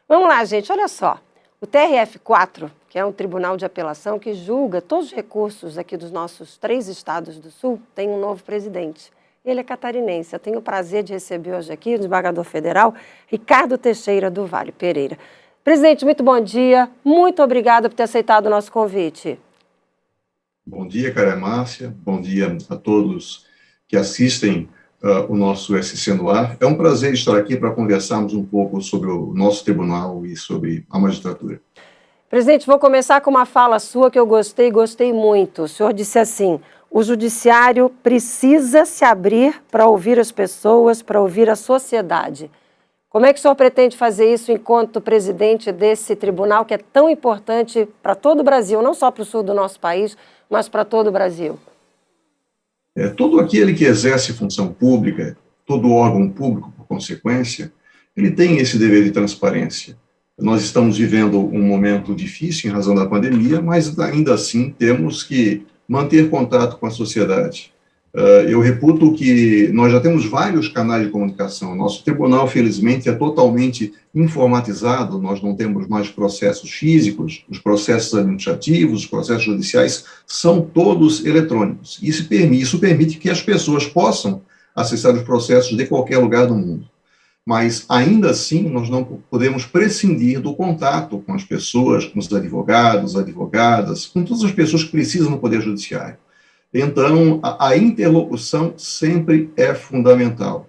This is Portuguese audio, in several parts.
Vamos lá, gente, olha só. O TRF4, que é um tribunal de apelação que julga todos os recursos aqui dos nossos 3 estados do Sul, tem um novo presidente. Ele é catarinense. Eu tenho o prazer de receber hoje aqui o desembargador federal Ricardo Teixeira do Vale Pereira. Presidente, muito bom dia. Muito obrigada por ter aceitado o nosso convite. Bom dia, Cara Márcia. Bom dia a todos que assistem o nosso SC no ar. É um prazer estar aqui para conversarmos um pouco sobre o nosso tribunal e sobre a magistratura. Presidente, vou começar com uma fala sua que eu gostei muito. O senhor disse assim: o judiciário precisa se abrir para ouvir as pessoas, para ouvir a sociedade. Como é que o senhor pretende fazer isso enquanto presidente desse tribunal que é tão importante para todo o Brasil, não só para o sul do nosso país, mas para todo o Brasil? Todo aquele que exerce função pública, todo órgão público, por consequência, ele tem esse dever de transparência. Nós estamos vivendo um momento difícil em razão da pandemia, mas ainda assim temos que manter contato com a sociedade. Eu reputo que nós já temos vários canais de comunicação. Nosso tribunal, felizmente, é totalmente informatizado, nós não temos mais processos físicos, os processos administrativos, os processos judiciais são todos eletrônicos. Isso permite que as pessoas possam acessar os processos de qualquer lugar do mundo. Mas, ainda assim, nós não podemos prescindir do contato com as pessoas, com os advogados, advogadas, com todas as pessoas que precisam no Poder Judiciário. Então, a interlocução sempre é fundamental.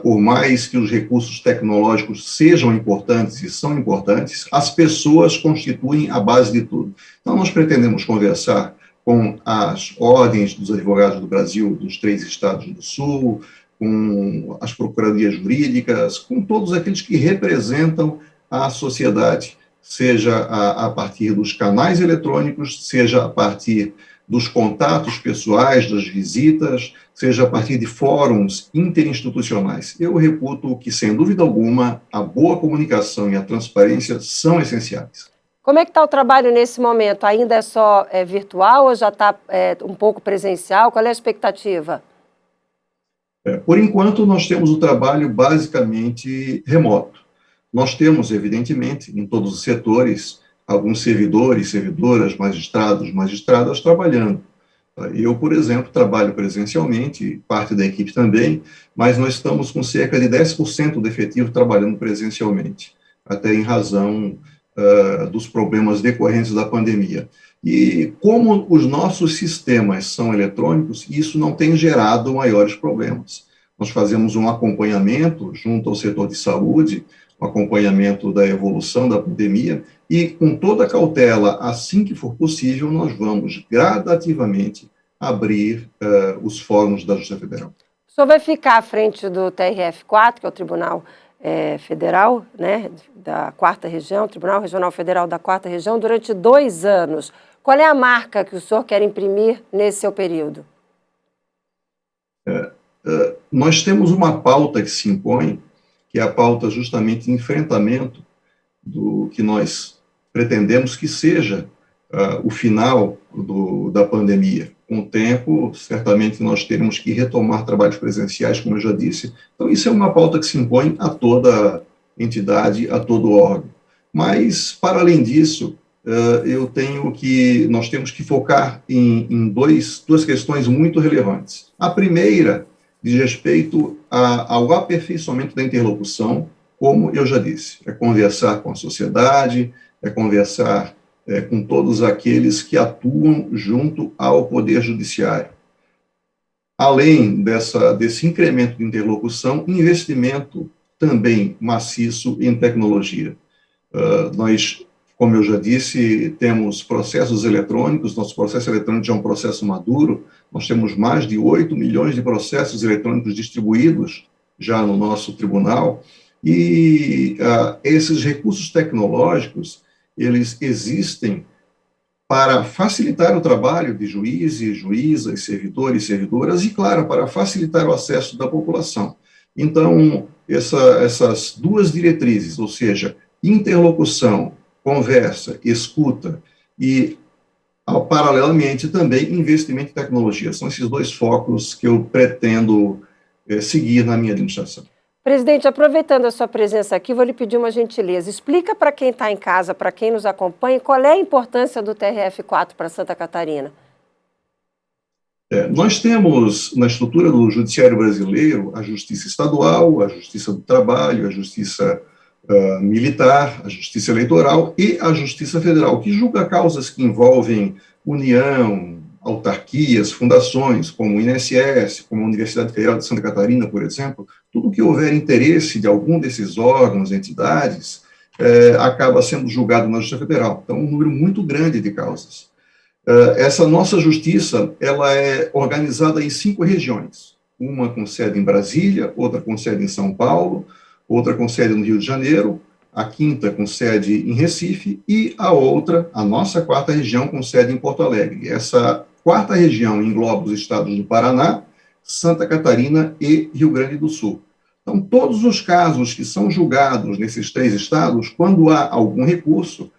Por mais que os recursos tecnológicos sejam importantes e são importantes, as pessoas constituem a base de tudo. Então, nós pretendemos conversar com as ordens dos advogados do Brasil, dos 3 estados do Sul, com as procuradorias jurídicas, com todos aqueles que representam a sociedade, seja a partir dos canais eletrônicos, seja a partir dos contatos pessoais, das visitas, seja a partir de fóruns interinstitucionais. Eu reputo que, sem dúvida alguma, a boa comunicação e a transparência são essenciais. Como é que está o trabalho nesse momento? Ainda é só virtual ou já está um pouco presencial? Qual é a expectativa? Por enquanto, nós temos o trabalho basicamente remoto. Nós temos, evidentemente, em todos os setores, alguns servidores, servidoras, magistrados, magistradas trabalhando. Eu, por exemplo, trabalho presencialmente, parte da equipe também, mas nós estamos com cerca de 10% do efetivo trabalhando presencialmente, até em razão dos problemas decorrentes da pandemia. E como os nossos sistemas são eletrônicos, isso não tem gerado maiores problemas. Nós fazemos um acompanhamento junto ao setor de saúde, um acompanhamento da evolução da pandemia, e com toda a cautela, assim que for possível, nós vamos gradativamente abrir os fóruns da Justiça Federal. O senhor vai ficar à frente do TRF4, que é o Tribunal Federal, né, da 4ª Região, Tribunal Regional Federal da 4ª Região, durante 2 anos. Qual é a marca que o senhor quer imprimir nesse seu período? Nós temos uma pauta que se impõe, que é a pauta justamente de enfrentamento do que nós pretendemos que seja o final da pandemia. Com o tempo, certamente nós teremos que retomar trabalhos presenciais, como eu já disse. Então, isso é uma pauta que se impõe a toda entidade, a todo órgão. Mas, para além disso, nós temos que focar em duas questões muito relevantes. A primeira diz respeito ao aperfeiçoamento da interlocução, como eu já disse, é conversar com a sociedade, é conversar com todos aqueles que atuam junto ao Poder Judiciário. Além desse incremento de interlocução, investimento também maciço em tecnologia. Nós, como eu já disse, temos processos eletrônicos, nosso processo eletrônico já é um processo maduro, nós temos mais de 8 milhões de processos eletrônicos distribuídos já no nosso tribunal, e esses recursos tecnológicos, eles existem para facilitar o trabalho de juízes, juízas, servidores e servidoras, e, claro, para facilitar o acesso da população. Então, essas duas diretrizes, ou seja, interlocução, conversa, escuta e, paralelamente, também investimento em tecnologia. São esses 2 focos que eu pretendo seguir na minha administração. Presidente, aproveitando a sua presença aqui, vou lhe pedir uma gentileza. Explica para quem está em casa, para quem nos acompanha, qual é a importância do TRF4 para Santa Catarina. Nós temos na estrutura do judiciário brasileiro a justiça estadual, a justiça do trabalho, a justiça militar, a justiça eleitoral e a justiça federal, que julga causas que envolvem União, autarquias, fundações, como o INSS, como a Universidade Federal de Santa Catarina, por exemplo. Tudo que houver interesse de algum desses órgãos, entidades, acaba sendo julgado na Justiça Federal. Então, um número muito grande de causas. Essa nossa justiça, ela é organizada em 5 regiões. Uma com sede em Brasília, outra com sede em São Paulo, outra com sede no Rio de Janeiro, a 5ª com sede em Recife e a outra, a nossa 4ª região, com sede em Porto Alegre. Essa 4ª região engloba os estados do Paraná, Santa Catarina e Rio Grande do Sul. Então, todos os casos que são julgados nesses 3 estados, quando há algum recurso,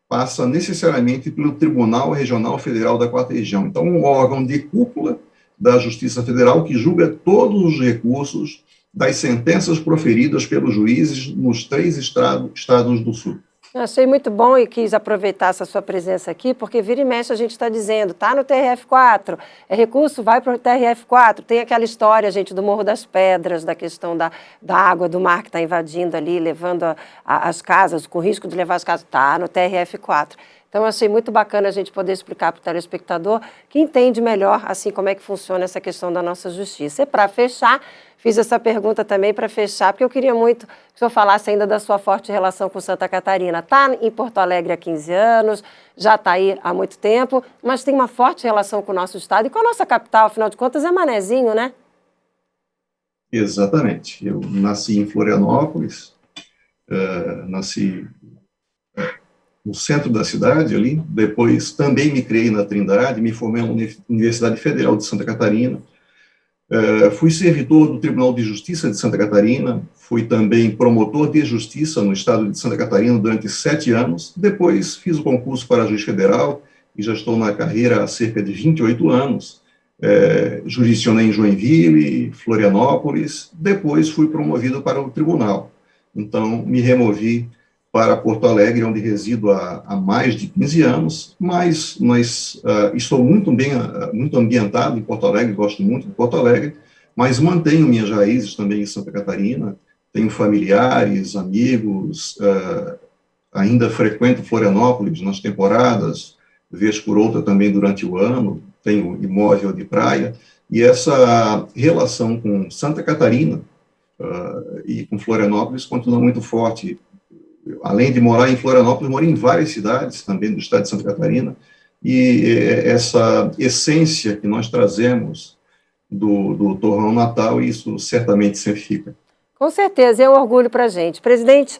passa necessariamente pelo Tribunal Regional Federal da 4ª região. Então, um órgão de cúpula da Justiça Federal que julga todos os recursos das sentenças proferidas pelos juízes nos 3 estados do Sul. Eu achei muito bom e quis aproveitar essa sua presença aqui, porque vira e mexe a gente está dizendo, tá no TRF4, recurso, vai para o TRF4, tem aquela história, gente, do Morro das Pedras, da questão da água do mar que está invadindo ali, levando as casas, com risco de levar as casas, tá no TRF4. Então, eu achei muito bacana a gente poder explicar para o telespectador que entende melhor, assim, como é que funciona essa questão da nossa justiça. E para fechar, fiz essa pergunta também para fechar, porque eu queria muito que o senhor falasse ainda da sua forte relação com Santa Catarina. Está em Porto Alegre há 15 anos, já está aí há muito tempo, mas tem uma forte relação com o nosso estado e com a nossa capital, afinal de contas, é Manezinho, né? Exatamente. Eu nasci em Florianópolis, nasci no centro da cidade ali, depois também me criei na Trindade, me formei na Universidade Federal de Santa Catarina, fui servidor do Tribunal de Justiça de Santa Catarina, fui também promotor de justiça no estado de Santa Catarina durante 7 anos, depois fiz o concurso para juiz federal e já estou na carreira há cerca de 28 anos, jurisdicionei em Joinville, Florianópolis, depois fui promovido para o tribunal, então me removi para Porto Alegre, onde resido há mais de 15 anos, mas estou muito ambientado em Porto Alegre, gosto muito de Porto Alegre, mas mantenho minhas raízes também em Santa Catarina, tenho familiares, amigos, ainda frequento Florianópolis nas temporadas, vez por outra também durante o ano, tenho imóvel de praia, e essa relação com Santa Catarina e com Florianópolis continua muito forte. Além de morar em Florianópolis, moro em várias cidades também do estado de Santa Catarina, e essa essência que nós trazemos do torrão natal, isso certamente sempre fica. Com certeza, é um orgulho para a gente. Presidente,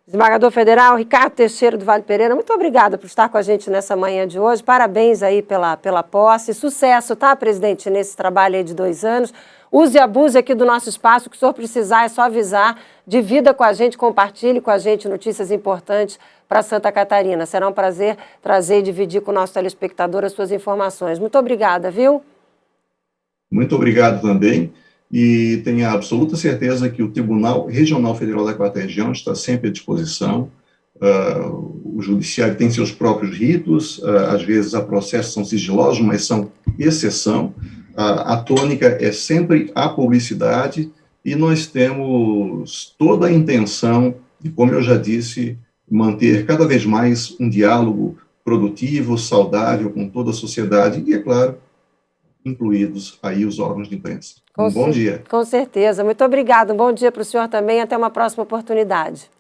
desembargador federal, Ricardo Teixeira do Vale Pereira, muito obrigada por estar com a gente nessa manhã de hoje, parabéns aí pela posse, sucesso, tá, presidente, nesse trabalho aí de 2 anos. Use e abuse aqui do nosso espaço, o que o senhor precisar é só avisar, divida com a gente, compartilhe com a gente notícias importantes para Santa Catarina. Será um prazer trazer e dividir com o nosso telespectador as suas informações. Muito obrigada, viu? Muito obrigado também, e tenho a absoluta certeza que o Tribunal Regional Federal da 4ª Região está sempre à disposição. O judiciário tem seus próprios ritos, às vezes há processos são sigilosos, mas são exceção. A tônica é sempre a publicidade, e nós temos toda a intenção de, como eu já disse, manter cada vez mais um diálogo produtivo, saudável com toda a sociedade e, é claro, incluídos aí os órgãos de imprensa. Um bom dia. Com certeza. Muito obrigada. Um bom dia para o senhor também. Até uma próxima oportunidade.